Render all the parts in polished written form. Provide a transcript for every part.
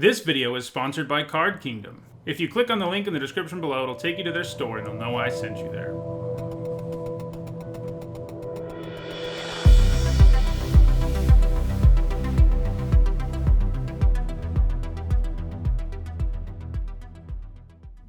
This video is sponsored by Card Kingdom. If you click on the link in the description below, it'll take you to their store and they'll know I sent you there.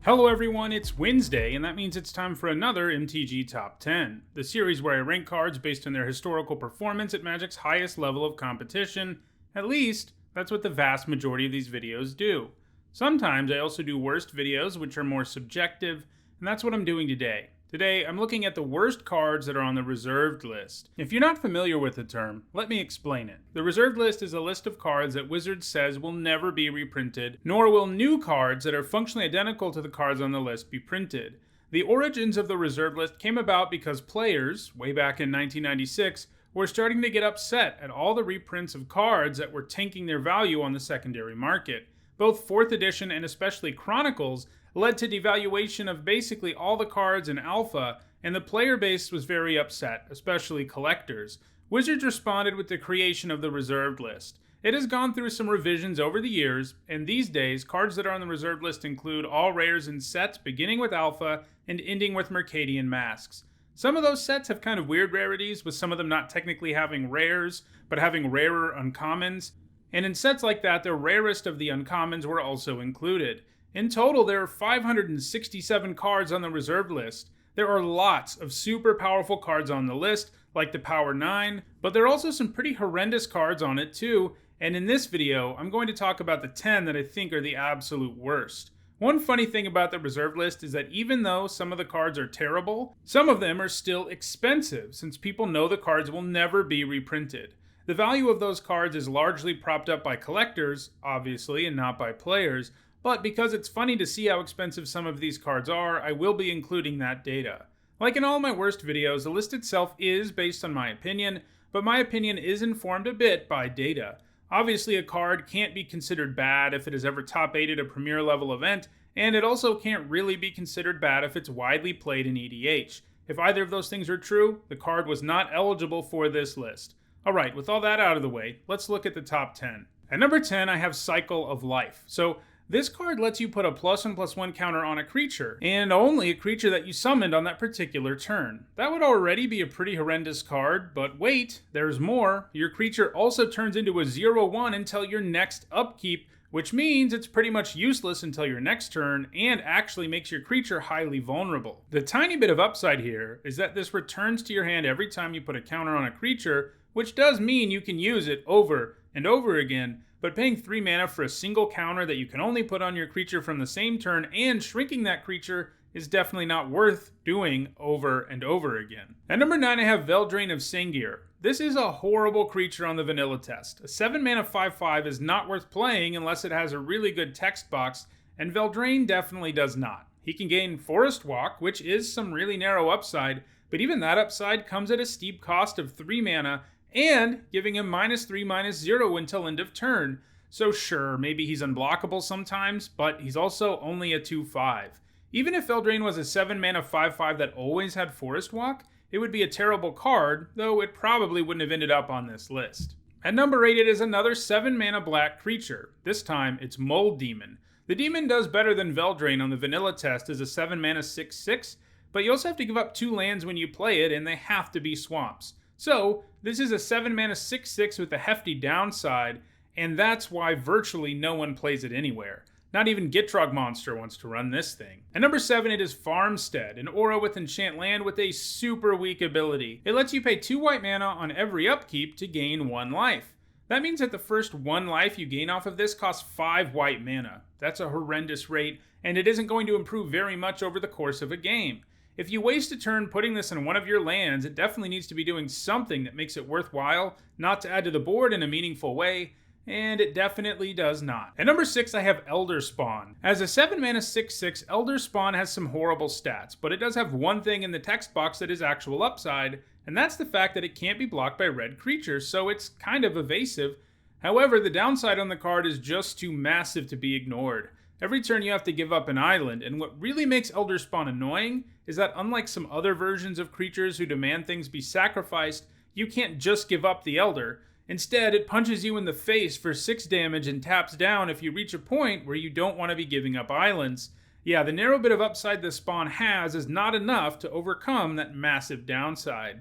Hello everyone, it's Wednesday, and that means it's time for another MTG Top 10, the series where I rank cards based on their historical performance at Magic's highest level of competition. At least, that's what the vast majority of these videos do. Sometimes I also do worst videos, which are more subjective, and that's what I'm doing today. Today, I'm looking at the worst cards that are on the reserved list. If you're not familiar with the term, let me explain it. The reserved list is a list of cards that Wizards says will never be reprinted, nor will new cards that are functionally identical to the cards on the list be printed. The origins of the reserved list came about because players, way back in 1996, were starting to get upset at all the reprints of cards that were tanking their value on the secondary market. Both 4th edition and especially Chronicles led to devaluation of basically all the cards in Alpha, and the player base was very upset, especially collectors. Wizards responded with the creation of the reserved list. It has gone through some revisions over the years, and these days, cards that are on the reserved list include all rares and sets beginning with Alpha and ending with Mercadian Masks. Some of those sets have kind of weird rarities, with some of them not technically having rares, but having rarer uncommons. And in sets like that, the rarest of the uncommons were also included. In total, there are 567 cards on the reserved list. There are lots of super powerful cards on the list, like the Power 9, but there are also some pretty horrendous cards on it too, and in this video, I'm going to talk about the 10 that I think are the absolute worst. One funny thing about the reserve list is that even though some of the cards are terrible, some of them are still expensive, since people know the cards will never be reprinted. The value of those cards is largely propped up by collectors, obviously, and not by players, but because it's funny to see how expensive some of these cards are, I will be including that data. Like in all my worst videos, the list itself is based on my opinion, but my opinion is informed a bit by data. Obviously, a card can't be considered bad if it has ever top 8'd a premier level event, and it also can't really be considered bad if it's widely played in EDH. If either of those things are true, the card was not eligible for this list. Alright, with all that out of the way, let's look at the top 10. At number 10, I have Cycle of Life. So, this card lets you put a +1/+1 counter on a creature, and only a creature that you summoned on that particular turn. That would already be a pretty horrendous card, but wait, there's more. Your creature also turns into a 0/1 until your next upkeep, which means it's pretty much useless until your next turn, and actually makes your creature highly vulnerable. The tiny bit of upside here is that this returns to your hand every time you put a counter on a creature, which does mean you can use it over and over again, but paying 3 mana for a single counter that you can only put on your creature from the same turn and shrinking that creature is definitely not worth doing over and over again. At number 9, I have Veldraine of Sengir. This is a horrible creature on the vanilla test. A 7 mana 5/5 is not worth playing unless it has a really good text box, and Veldraine definitely does not. He can gain Forest Walk, which is some really narrow upside, but even that upside comes at a steep cost of 3 mana, and giving him -3/-0 until end of turn. So sure, maybe he's unblockable sometimes, but he's also only a 2/5. Even if Veldraine was a 7 mana 5/5 that always had Forest Walk, it would be a terrible card, though it probably wouldn't have ended up on this list. At number 8, it is another 7 mana black creature. This time, it's Mold Demon. The demon does better than Veldraine on the vanilla test as a 7 mana 6/6, but you also have to give up 2 lands when you play it, and they have to be swamps. So, this is a 7 mana 6/6 with a hefty downside, and that's why virtually no one plays it anywhere. Not even Gitrog Monster wants to run this thing. At number 7, it is Farmstead, an aura with enchant land with a super weak ability. It lets you pay 2 white mana on every upkeep to gain 1 life. That means that the first 1 life you gain off of this costs 5 white mana. That's a horrendous rate, and it isn't going to improve very much over the course of a game. If you waste a turn putting this in one of your lands, it definitely needs to be doing something that makes it worthwhile, not to add to the board in a meaningful way, and it definitely does not. At number 6, I have Elder Spawn. As a 7 mana 6/6, Elder Spawn has some horrible stats, but it does have one thing in the text box that is actual upside, and that's the fact that it can't be blocked by red creatures, so it's kind of evasive. However, the downside on the card is just too massive to be ignored. Every turn you have to give up an island, and what really makes Elder Spawn annoying is that unlike some other versions of creatures who demand things be sacrificed, you can't just give up the Elder. Instead, it punches you in the face for 6 damage and taps down if you reach a point where you don't want to be giving up islands. Yeah, the narrow bit of upside this spawn has is not enough to overcome that massive downside.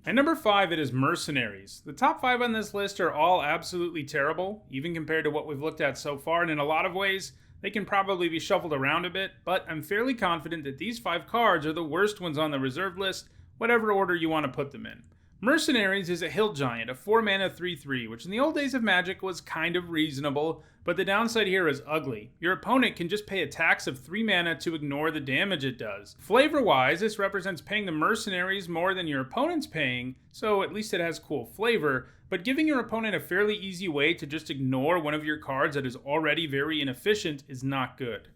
At number 5, it is Mercenaries. The top 5 on this list are all absolutely terrible, even compared to what we've looked at so far, and in a lot of ways, they can probably be shuffled around a bit, but I'm fairly confident that these 5 cards are the worst ones on the reserve list, whatever order you want to put them in. Mercenaries is a hill giant, a 4-mana 3/3, which in the old days of Magic was kind of reasonable, but the downside here is ugly. Your opponent can just pay a tax of 3 mana to ignore the damage it does. Flavor-wise, this represents paying the Mercenaries more than your opponent's paying, so at least it has cool flavor, but giving your opponent a fairly easy way to just ignore one of your cards that is already very inefficient is not good.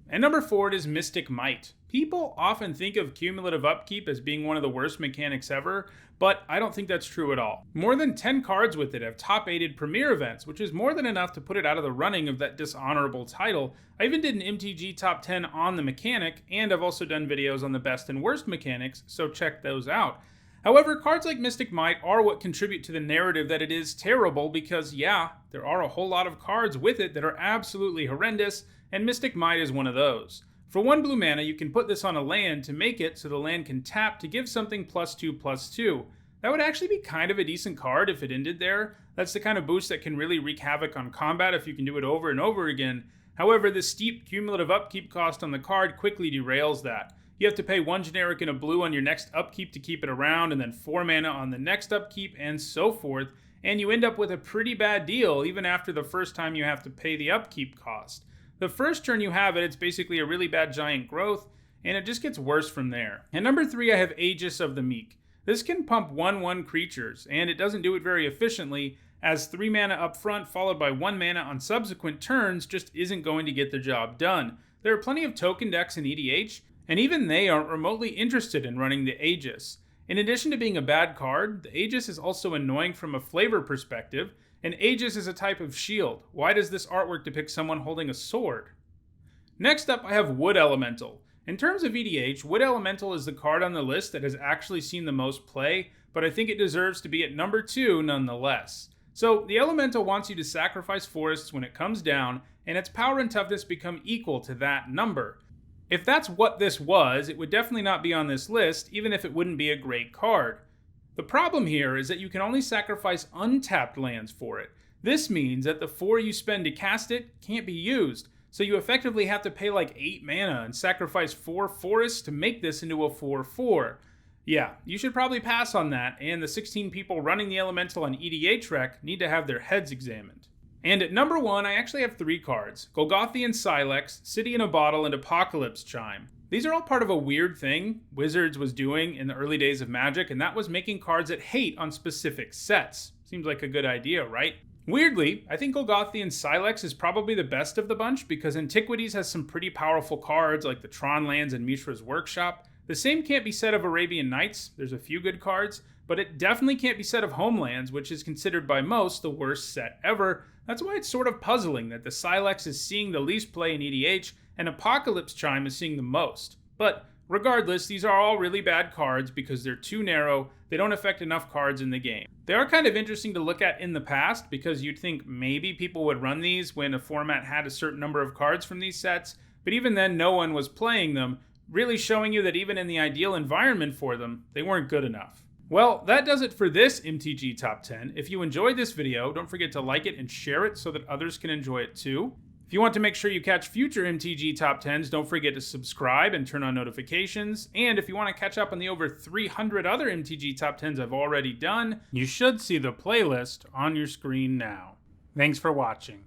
And number 4 is Mystic Might. People often think of cumulative upkeep as being one of the worst mechanics ever, but I don't think that's true at all. More than 10 cards with it have top-8'd Premier events, which is more than enough to put it out of the running of that dishonorable title. I even did an MTG top 10 on the mechanic, and I've also done videos on the best and worst mechanics, so check those out. However, cards like Mystic Might are what contribute to the narrative that it is terrible because, yeah, there are a whole lot of cards with it that are absolutely horrendous, and Mystic Might is one of those. For 1 blue mana, you can put this on a land to make it so the land can tap to give something +2/+2. That would actually be kind of a decent card if it ended there. That's the kind of boost that can really wreak havoc on combat if you can do it over and over again. However, the steep cumulative upkeep cost on the card quickly derails that. You have to pay 1 generic and a blue on your next upkeep to keep it around, and then 4 mana on the next upkeep, and so forth, and you end up with a pretty bad deal even after the first time you have to pay the upkeep cost. The first turn you have it, it's basically a really bad giant growth, and it just gets worse from there. At number 3, I have AEGIS of the MEEK. This can pump 1/1 creatures, and it doesn't do it very efficiently, as 3 mana up front followed by 1 mana on subsequent turns just isn't going to get the job done. There are plenty of token decks in EDH, and even they aren't remotely interested in running the AEGIS. In addition to being a bad card, the AEGIS is also annoying from a flavor perspective, and AEGIS is a type of shield. Why does this artwork depict someone holding a sword? Next up, I have Wood Elemental. In terms of EDH, Wood Elemental is the card on the list that has actually seen the most play, but I think it deserves to be at number 2 nonetheless. So, the Elemental wants you to sacrifice forests when it comes down, and its power and toughness become equal to that number. If that's what this was, it would definitely not be on this list, even if it wouldn't be a great card. The problem here is that you can only sacrifice untapped lands for it. This means that the 4 you spend to cast it can't be used, so you effectively have to pay like 8 mana and sacrifice 4 forests to make this into a 4/4. Yeah, you should probably pass on that, and the 16 people running the Elemental on EDH Rec need to have their heads examined. And at number 1, I actually have 3 cards: Golgothian Silex, City in a Bottle, and Apocalypse Chime. These are all part of a weird thing Wizards was doing in the early days of Magic, and that was making cards that hate on specific sets. Seems like a good idea, right? Weirdly, I think Golgothian Silex is probably the best of the bunch because Antiquities has some pretty powerful cards like the Tron Lands and Mishra's Workshop. The same can't be said of Arabian Nights, there's a few good cards, but it definitely can't be said of Homelands, which is considered by most the worst set ever. That's why it's sort of puzzling that the Silex is seeing the least play in EDH, and Apocalypse Chime is seeing the most. But regardless, these are all really bad cards because they're too narrow, they don't affect enough cards in the game. They are kind of interesting to look at in the past because you'd think maybe people would run these when a format had a certain number of cards from these sets, but even then no one was playing them, really showing you that even in the ideal environment for them, they weren't good enough. Well, that does it for this MTG Top 10. If you enjoyed this video, don't forget to like it and share it so that others can enjoy it too. If you want to make sure you catch future MTG Top 10s, don't forget to subscribe and turn on notifications. And if you want to catch up on the over 300 other MTG Top 10s I've already done, you should see the playlist on your screen now. Thanks for watching.